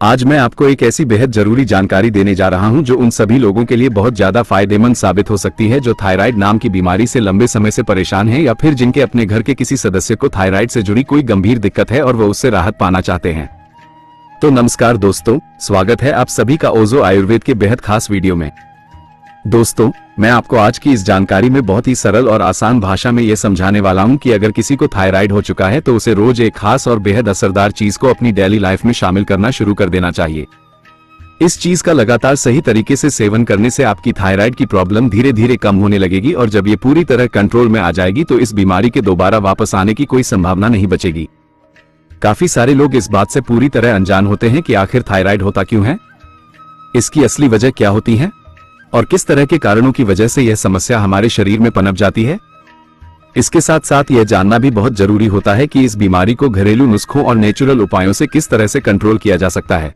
आज मैं आपको एक ऐसी बेहद जरूरी जानकारी देने जा रहा हूं जो उन सभी लोगों के लिए बहुत ज्यादा फायदेमंद साबित हो सकती है जो थायराइड नाम की बीमारी से लंबे समय से परेशान हैं या फिर जिनके अपने घर के किसी सदस्य को थायराइड से जुड़ी कोई गंभीर दिक्कत है और वो उससे राहत पाना चाहते हैं। तो नमस्कार दोस्तों, स्वागत है आप सभी का ओजो आयुर्वेद के बेहद खास वीडियो में। दोस्तों, मैं आपको आज की इस जानकारी में बहुत ही सरल और आसान भाषा में ये समझाने वाला हूँ कि अगर किसी को थायराइड हो चुका है तो उसे रोज एक खास और बेहद असरदार चीज को अपनी डेली लाइफ में शामिल करना शुरू कर देना चाहिए। इस चीज का लगातार सही तरीके से सेवन करने से आपकी थायराइड की प्रॉब्लम धीरे धीरे कम होने लगेगी और जब ये पूरी तरह कंट्रोल में आ जाएगी तो इस बीमारी के दोबारा वापस आने की कोई संभावना नहीं बचेगी। काफी सारे लोग इस बात से पूरी तरह अनजान होते हैं कि आखिर थायराइड होता क्यों है, इसकी असली वजह क्या होती है और किस तरह के कारणों की वजह से यह समस्या हमारे शरीर में पनप जाती है। इसके साथ साथ यह जानना भी बहुत जरूरी होता है कि इस बीमारी को घरेलू नुस्खों और नेचुरल उपायों से किस तरह से कंट्रोल किया जा सकता है।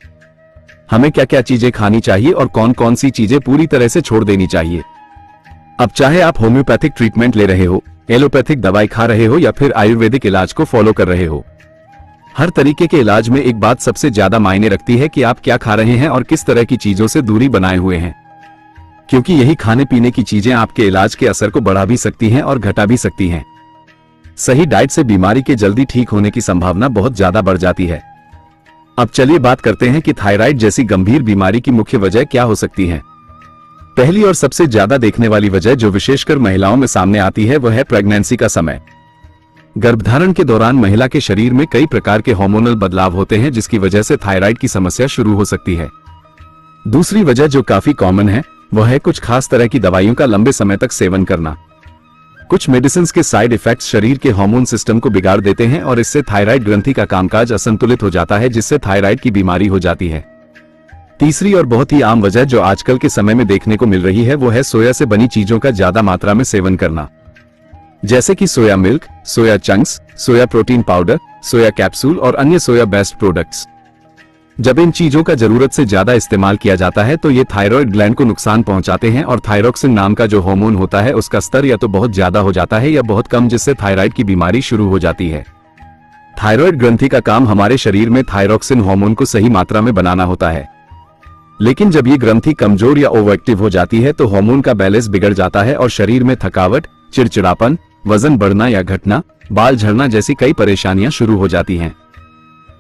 हमें क्या क्या चीजें खानी चाहिए और कौन कौन सी चीजें पूरी तरह से छोड़ देनी चाहिए। अब चाहे आप होम्योपैथिक ट्रीटमेंट ले रहे हो, एलोपैथिक दवाई खा रहे हो या फिर आयुर्वेदिक इलाज को फॉलो कर रहे हो, हर तरीके के इलाज में एक बात सबसे ज्यादा मायने रखती है कि आप क्या खा रहे हैं और किस तरह की चीजों से दूरी बनाए हुए हैं, क्योंकि यही खाने पीने की चीजें आपके इलाज के असर को बढ़ा भी सकती हैं और घटा भी सकती हैं। सही डाइट से बीमारी के जल्दी ठीक होने की संभावना बहुत ज्यादा बढ़ जाती है। अब चलिए बात करते हैं कि थायराइड जैसी गंभीर बीमारी की मुख्य वजह क्या हो सकती है। पहली और सबसे ज्यादा देखने वाली वजह जो विशेषकर महिलाओं में सामने आती है वह है प्रेगनेंसी का समय। गर्भधारण के दौरान महिला के शरीर में कई प्रकार के हार्मोनल बदलाव होते हैं जिसकी वजह से थायराइड की समस्या शुरू हो सकती है। दूसरी वजह जो काफी कॉमन है वह है कुछ खास तरह की दवाइयों का लंबे समय तक सेवन करना। कुछ मेडिसिन के साइड इफेक्ट्स शरीर के हार्मोन सिस्टम को बिगाड़ देते हैं और इससे थायराइड ग्रंथि का कामकाज असंतुलित हो जाता है जिससे थायराइड की बीमारी हो जाती है। तीसरी और बहुत ही आम वजह जो आजकल के समय में देखने को मिल रही है वो है सोया से बनी चीजों का ज्यादा मात्रा में सेवन करना, जैसे कि soya milk, soya chunks, soya protein powder, soya capsule और अन्य सोया बेस्ड प्रोडक्ट्स। जब इन चीजों का जरूरत से ज्यादा इस्तेमाल किया जाता है तो ये थायराइड ग्लैंड को नुकसान पहुंचाते हैं और थायरोक्सिन नाम का जो हार्मोन होता है उसका स्तर या तो बहुत ज्यादा हो जाता है या बहुत कम, जिससे थायराइड की बीमारी शुरू हो जाती है। थायराइड ग्रंथि का काम हमारे शरीर में थायरोक्सिन हार्मोन को सही मात्रा में बनाना होता है, लेकिन जब ये ग्रंथि कमजोर या ओवरएक्टिव हो जाती है तो हार्मोन का बैलेंस बिगड़ जाता है और शरीर में थकावट, चिड़चिड़ापन, वजन बढ़ना या घटना, बाल झड़ना जैसी कई परेशानियां शुरू हो जाती हैं।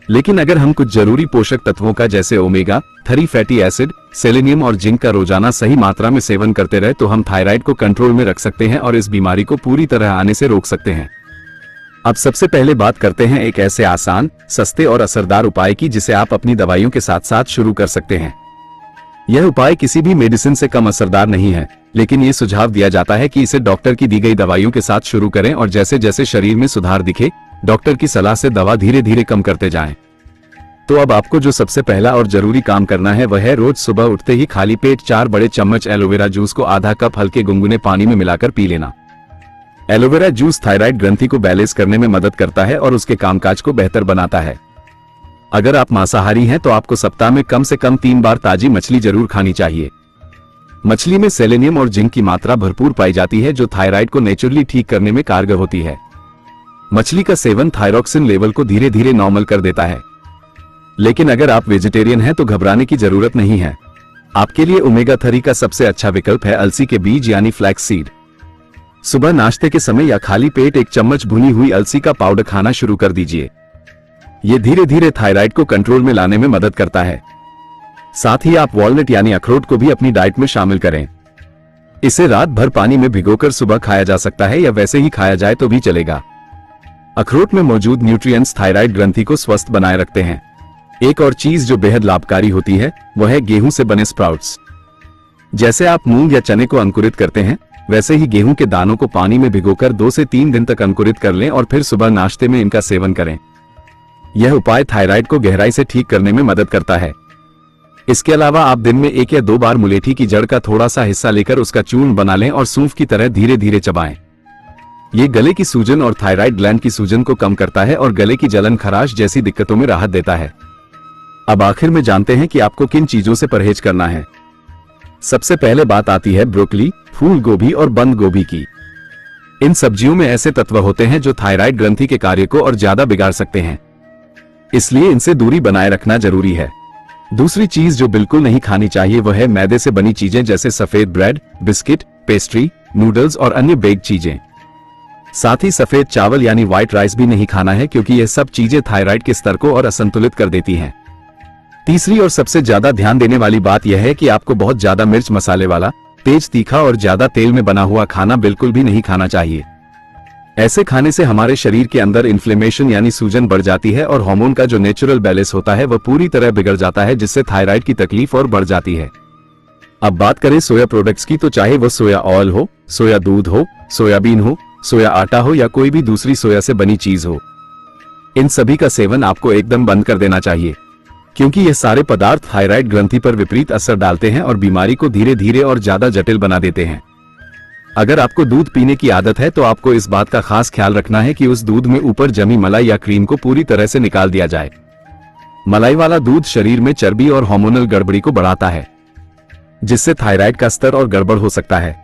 लेकिन अगर हम कुछ जरूरी पोषक तत्वों का जैसे ओमेगा 3 फैटी एसिड, सेलेनियम और जिंक का रोजाना सही मात्रा में सेवन करते रहे तो हम थायराइड को कंट्रोल में रख सकते हैं और इस बीमारी को पूरी तरह आने से रोक सकते हैं। अब सबसे पहले बात करते हैं एक ऐसे आसान, सस्ते और असरदार उपाय की जिसे आप अपनी दवाइयों के साथ साथ शुरू कर सकते हैं। यह उपाय किसी भी मेडिसिन से कम असरदार नहीं है, लेकिन ये सुझाव दिया जाता है कि इसे डॉक्टर की दी गई दवाइयों के साथ शुरू करें और जैसे जैसे शरीर में सुधार दिखे डॉक्टर की सलाह से दवा धीरे धीरे कम करते जाएं। तो अब आपको जो सबसे पहला और जरूरी काम करना है वह है रोज सुबह उठते ही खाली पेट 4 बड़े चम्मच एलोवेरा जूस को आधा कप हल्के गुनगुने पानी में मिलाकर पी लेना। एलोवेरा जूस थायराइड ग्रंथि को बैलेंस करने में मदद करता है और उसके कामकाज को बेहतर बनाता है। अगर आप मांसाहारी हैं तो आपको सप्ताह में कम से कम 3 बार ताजी मछली जरूर खानी चाहिए। मछली में सेलेनियम और जिंक की मात्रा भरपूर पाई जाती है जो थायराइड को नेचुरली ठीक करने में कारगर होती है। मछली का सेवन थायरोक्सिन लेवल को धीरे धीरे नॉर्मल कर देता है। लेकिन अगर आप वेजिटेरियन हैं तो घबराने की जरूरत नहीं है। आपके लिए ओमेगा 3 का सबसे अच्छा विकल्प है अलसी के बीज यानी फ्लैक्स सीड। सुबह नाश्ते के समय या खाली पेट 1 चम्मच भुनी हुई अलसी का पाउडर खाना शुरू कर दीजिए। ये धीरे धीरे थायराइड को कंट्रोल में लाने में मदद करता है। साथ ही आप वॉलनट यानी अखरोट को भी अपनी डाइट में शामिल करें। इसे रात भर पानी में भिगोकर सुबह खाया जा सकता है या वैसे ही खाया जाए तो भी चलेगा। अखरोट में मौजूद न्यूट्रिएंट्स थायराइड ग्रंथि को स्वस्थ बनाए रखते हैं। एक और चीज जो बेहद लाभकारी होती है वह है गेहूं से बने स्प्राउट्स। जैसे आप मूंग या चने को अंकुरित करते हैं वैसे ही गेहूं के दानों को पानी में भिगोकर 2 से 3 दिन तक अंकुरित कर लें और फिर सुबह नाश्ते में इनका सेवन करें। यह उपाय थायराइड को गहराई से ठीक करने में मदद करता है। इसके अलावा आप दिन में 1 या 2 बार मुलेठी की जड़ का थोड़ा सा हिस्सा लेकर उसका चूर्ण बना लें और सूंफ की तरह धीरे धीरे चबाएं। ये गले की सूजन और थायराइड ग्लैंड की सूजन को कम करता है और गले की जलन, खराश जैसी दिक्कतों में राहत देता है। अब आखिर में जानते हैं कि आपको किन चीजों से परहेज करना है। सबसे पहले बात आती है ब्रोकली, फूल गोभी और बंद गोभी की। इन सब्जियों में ऐसे तत्व होते हैं जो थायराइड ग्रंथि के कार्य को और ज्यादा बिगाड़ सकते हैं, इसलिए इनसे दूरी बनाए रखना जरूरी है। दूसरी चीज जो बिल्कुल नहीं खानी चाहिए वह है मैदे से बनी चीजें जैसे सफेद ब्रेड, बिस्किट, पेस्ट्री, नूडल्स और अन्य बेक्ड चीजें। साथ ही सफेद चावल यानी व्हाइट राइस भी नहीं खाना है क्योंकि यह सब चीजें थायराइड के स्तर को और असंतुलित कर देती हैं। तीसरी और सबसे ज्यादा ध्यान देने वाली बात यह है कि आपको बहुत ज्यादा मिर्च मसाले वाला, तेज तीखा और ज्यादा तेल में बना हुआ खाना बिल्कुल भी नहीं खाना चाहिए। ऐसे खाने से हमारे शरीर के अंदर इन्फ्लेमेशन यानी सूजन बढ़ जाती है और हार्मोन का जो नेचुरल बैलेंस होता है वह पूरी तरह बिगड़ जाता है, जिससे थायराइड की तकलीफ और बढ़ जाती है। अब बात करें सोया प्रोडक्ट्स की, तो चाहे वो सोया ऑयल हो, सोया दूध हो, सोयाबीन हो, सोया आटा हो या कोई भी दूसरी सोया से बनी चीज हो, इन सभी का सेवन आपको एकदम बंद कर देना चाहिए क्योंकि ये सारे पदार्थ थायराइड ग्रंथि पर विपरीत असर डालते हैं और बीमारी को धीरे धीरे और ज्यादा जटिल बना देते हैं। अगर आपको दूध पीने की आदत है तो आपको इस बात का खास ख्याल रखना है कि उस दूध में ऊपर जमी मलाई या क्रीम को पूरी तरह से निकाल दिया जाए। मलाई वाला दूध शरीर में चर्बी और हार्मोनल गड़बड़ी को बढ़ाता है, जिससे थायराइड का स्तर और गड़बड़ हो सकता है।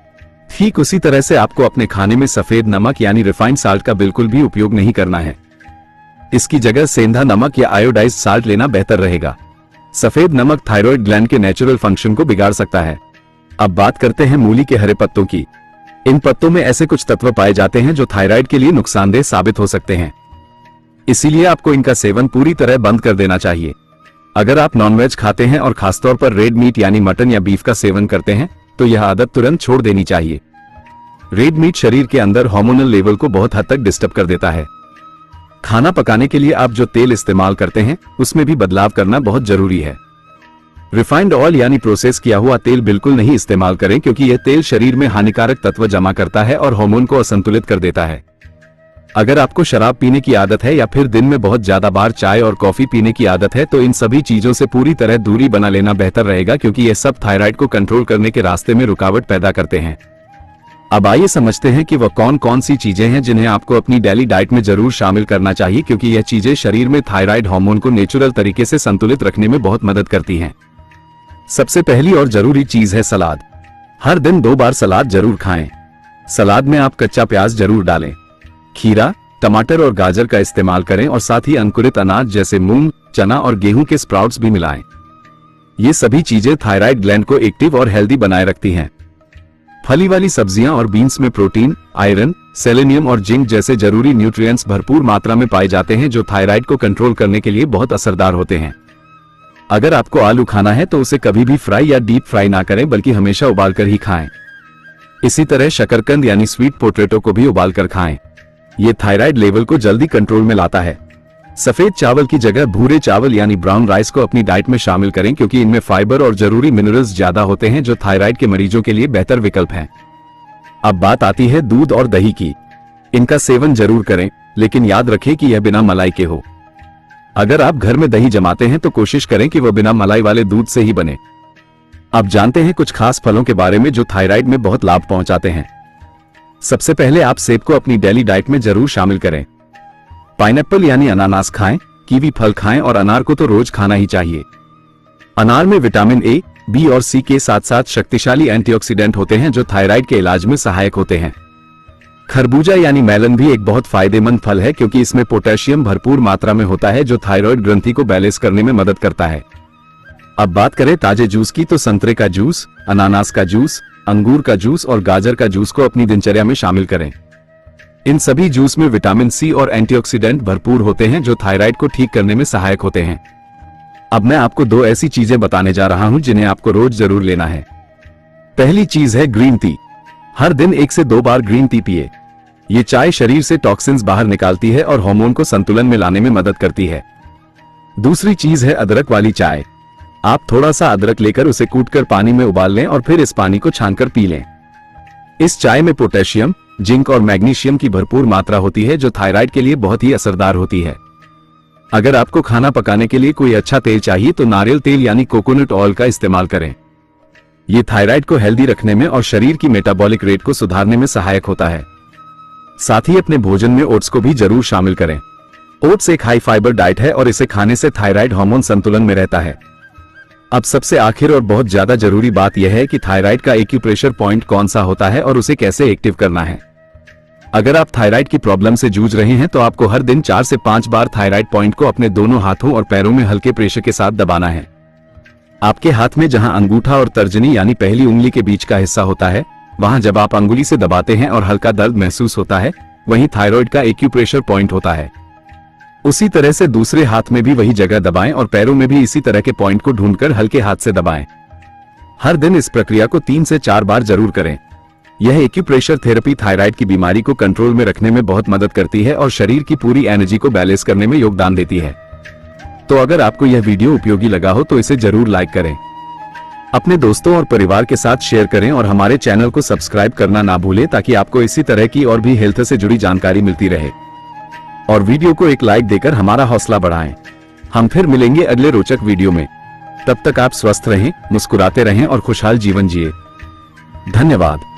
ठीक उसी तरह से आपको अपने खाने में सफेद नमक यानी रिफाइंड साल्ट का बिल्कुल भी उपयोग नहीं करना है। इसकी जगह सेंधा नमक या आयोडाइज्ड साल्ट लेना बेहतर रहेगा। सफेद नमक थायराइड ग्लैंड के नेचुरल फंक्शन को बिगाड़ सकता है। अब बात करते हैं मूली के हरे पत्तों की। इन पत्तों में ऐसे कुछ तत्व पाए जाते हैं जो थायराइड के लिए नुकसानदेह साबित हो सकते हैं, इसीलिए आपको इनका सेवन पूरी तरह बंद कर देना चाहिए। अगर आप नॉनवेज खाते हैं और खासतौर पर रेड मीट यानी मटन या बीफ का सेवन करते हैं तो यह आदत तुरंत छोड़ देनी चाहिए। रेड मीट शरीर के अंदर हार्मोनल लेवल को बहुत हद तक डिस्टर्ब कर देता है। खाना पकाने के लिए आप जो तेल इस्तेमाल करते हैं उसमें भी बदलाव करना बहुत जरूरी है। रिफाइंड ऑयल यानी प्रोसेस किया हुआ तेल बिल्कुल नहीं इस्तेमाल करें क्योंकि यह तेल शरीर में हानिकारक तत्व जमा करता है और हार्मोन को असंतुलित कर देता है। अगर आपको शराब पीने की आदत है या फिर दिन में बहुत ज्यादा बार चाय और कॉफी पीने की आदत है तो इन सभी चीजों से पूरी तरह दूरी बना लेना बेहतर रहेगा क्योंकि ये सब थायराइड को कंट्रोल करने के रास्ते में रुकावट पैदा करते हैं। अब आइए समझते हैं कि वह कौन कौन सी चीजें हैं जिन्हें आपको अपनी डेली डाइट में जरूर शामिल करना चाहिए क्योंकि यह चीजें शरीर में थायराइड हार्मोन को नेचुरल तरीके से संतुलित रखने में बहुत मदद करती हैं। सबसे पहली और जरूरी चीज है सलाद। हर दिन 2 बार सलाद जरूर खाएं। सलाद में आप कच्चा प्याज जरूर डालें, खीरा, टमाटर और गाजर का इस्तेमाल करें और साथ ही अंकुरित अनाज जैसे मूंग, चना और गेहूं के स्प्राउट्स भी मिलाएं। ये सभी चीजें थायराइड ग्लैंड को एक्टिव और हेल्दी बनाए रखती हैं। फली वाली सब्जियां और बीन्स में प्रोटीन, आयरन, सेलेनियम और जिंक जैसे जरूरी न्यूट्रिएंट्स भरपूर मात्रा में पाए जाते हैं जो थायराइड को कंट्रोल करने के लिए बहुत असरदार होते हैं। अगर आपको आलू खाना है तो उसे कभी भी फ्राई या डीप फ्राई ना करें बल्कि हमेशा उबालकर ही खाएं। इसी तरह शकरकंद यानी स्वीट पोटैटो को भी उबालकर खाएं। ये थायराइड लेवल को जल्दी कंट्रोल में लाता है। सफेद चावल की जगह भूरे चावल यानी ब्राउन राइस को अपनी डाइट में शामिल करें क्योंकि इनमें फाइबर और जरूरी मिनरल्स ज्यादा होते हैं जो थायराइड के मरीजों के लिए बेहतर विकल्प हैं। अब बात आती है दूध और दही की। इनका सेवन जरूर करें लेकिन याद रखें कि यह बिना मलाई के हो। अगर आप घर में दही जमाते हैं तो कोशिश करें कि वह बिना मलाई वाले दूध से ही बने। अब जानते हैं कुछ खास फलों के बारे में जो थायराइड में बहुत लाभ पहुंचाते हैं। सबसे पहले आप सेब को अपनी डेली डाइट में जरूर शामिल करें। पाइनएप्पल यानी अनानास खाएं, कीवी फल खाएं और अनार को तो रोज खाना ही चाहिए। अनार में विटामिन ए, बी और सी के साथ साथ शक्तिशाली एंटीऑक्सीडेंट होते हैं जो थायराइड के इलाज में सहायक होते हैं। खरबूजा यानी मेलन भी एक बहुत फायदेमंद फल है क्योंकि इसमें पोटेशियम भरपूर मात्रा में होता है जो थायराइड ग्रंथि को बैलेंस करने में मदद करता है। अब बात करें ताजे जूस की तो संतरे का जूस, अनानास का जूस, अंगूर का जूस और गाजर का जूस को अपनी दिनचर्या में शामिल करें। इन सभी जूस में विटामिन सी और एंटीऑक्सीडेंट भरपूर होते हैं जो थायराइड को ठीक करने में सहायक होते हैं। अब मैं आपको 2 ऐसी चीजें बताने जा रहा हूं जिन्हें आपको रोज जरूर लेना है। पहली चीज है ग्रीन टी। हर दिन 1 से 2 बार ग्रीन टी पिए। ये चाय शरीर से टॉक्सिन्स बाहर निकालती है और हार्मोन को संतुलन में लाने में मदद करती है। दूसरी चीज है अदरक वाली चाय। आप थोड़ा सा अदरक लेकर उसे कूटकर पानी में उबाल लें और फिर इस पानी को छानकर पी लें। इस चाय में पोटेशियम, जिंक और मैग्नीशियम की भरपूर मात्रा होती है जो थायराइड के लिए बहुत ही असरदार होती है। अगर आपको खाना पकाने के लिए कोई अच्छा तेल चाहिए तो नारियल तेल यानी कोकोनट ऑयल का इस्तेमाल करें। ये थायराइड को हेल्दी रखने में और शरीर की मेटाबॉलिक रेट को सुधारने में सहायक होता है। साथ ही अपने भोजन में ओट्स को भी जरूर शामिल करें। ओट्स एक हाई फाइबर डाइट है और इसे खाने से थायराइड हार्मोन संतुलन में रहता है। अब सबसे आखिर और बहुत ज्यादा जरूरी बात यह है कि थायराइड का एक्यूप्रेशर पॉइंट कौन सा होता है और उसे कैसे एक्टिव करना है। अगर आप थायराइड की प्रॉब्लम से जूझ रहे हैं तो आपको हर दिन 4 से 5 बार थायराइड पॉइंट को अपने दोनों हाथों और पैरों में हल्के प्रेशर के साथ दबाना है। आपके हाथ में जहां अंगूठा और तर्जनी यानी पहली उंगली के बीच का हिस्सा होता है, वहां जब आप अंगुली से दबाते हैं और हल्का दर्द महसूस होता है, वहीं थायराइड का एक्यूप्रेशर पॉइंट होता है। उसी तरह से दूसरे हाथ में भी वही जगह दबाएं और पैरों में भी इसी तरह के पॉइंट को ढूंढकर हल्के हाथ से दबाएं। हर दिन इस प्रक्रिया को 3 से 4 बार जरूर करें। यह एक्यूप्रेशर थेरेपी थायराइड की बीमारी को कंट्रोल में रखने में बहुत मदद करती है और शरीर की पूरी एनर्जी को बैलेंस करने में योगदान देती है। तो अगर आपको यह वीडियो उपयोगी लगा हो तो इसे जरूर लाइक करें, अपने दोस्तों और परिवार के साथ शेयर करें और हमारे चैनल को सब्सक्राइब करना ना भूलें ताकि आपको इसी तरह की और भी हेल्थ से जुड़ी जानकारी मिलती रहे। और वीडियो को एक लाइक देकर हमारा हौसला बढ़ाएं। हम फिर मिलेंगे अगले रोचक वीडियो में। तब तक आप स्वस्थ रहें, मुस्कुराते रहें और खुशहाल जीवन जिए। धन्यवाद।